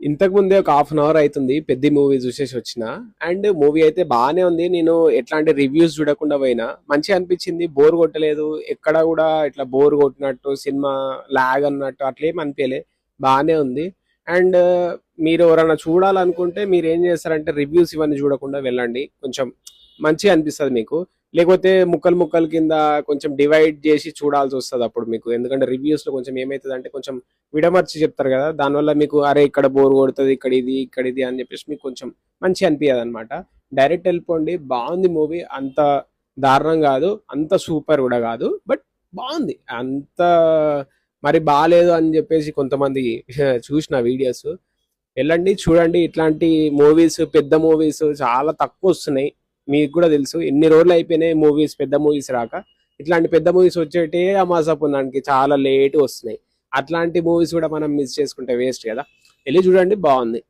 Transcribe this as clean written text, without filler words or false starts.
ఇంతకు ముందే ఒక హాఫ్ అన్ అవర్ అవుతుంది పెద్ద మూవీ చూసేసి వచ్చిన. అండ్ మూవీ అయితే బాగానే ఉంది. నేను ఎట్లాంటి రివ్యూస్ చూడకుండా పోయినా, మంచిగా అనిపించింది, బోర్ కొట్టలేదు. ఎక్కడ కూడా ఇట్లా బోర్ కొట్టినట్టు, సినిమా లాగ్ అన్నట్టు అట్లేం అనిపించలే. బాగానే ఉంది. అండ్ మీరు ఎవరైనా చూడాలనుకుంటే మీరు ఏం చేస్తారంటే రివ్యూస్ ఇవన్నీ చూడకుండా వెళ్ళండి, కొంచెం మంచిగా అనిపిస్తుంది మీకు. లేకపోతే ముక్కలు ముక్కలు కింద కొంచెం డివైడ్ చేసి చూడాల్సి వస్తుంది అప్పుడు మీకు. ఎందుకంటే రివ్యూస్ లో కొంచెం ఏమవుతుంది అంటే కొంచెం విడమర్చి చెప్తారు కదా, దానివల్ల మీకు అరే ఇక్కడ బోర్ కొడుతుంది, ఇక్కడ ఇది అని చెప్పేసి మీకు కొంచెం మంచి అనిపించదు అనమాట. డైరెక్ట్ వెళ్ళిపోండి, బాగుంది మూవీ. అంత దారుణం కాదు, అంత సూపర్ కూడా కాదు, బట్ బాగుంది. అంత మరి బాగాలేదు అని చెప్పేసి కొంతమంది చూసిన వీడియోస్. వెళ్ళండి చూడండి. ఇట్లాంటి మూవీస్, పెద్ద మూవీస్ చాలా తక్కువ వస్తున్నాయి. మీకు కూడా తెలుసు ఎన్ని రోజులు అయిపోయినాయి మూవీస్, పెద్ద మూవీస్ రాక. ఇట్లాంటి పెద్ద మూవీస్ వచ్చేటే అమాసా పున్నానికి చాలా లేట్ వస్తున్నాయి. అట్లాంటి మూవీస్ కూడా మనం మిస్ చేసుకుంటే వేస్ట్ కదా. వెళ్ళి చూడండి, బాగుంది.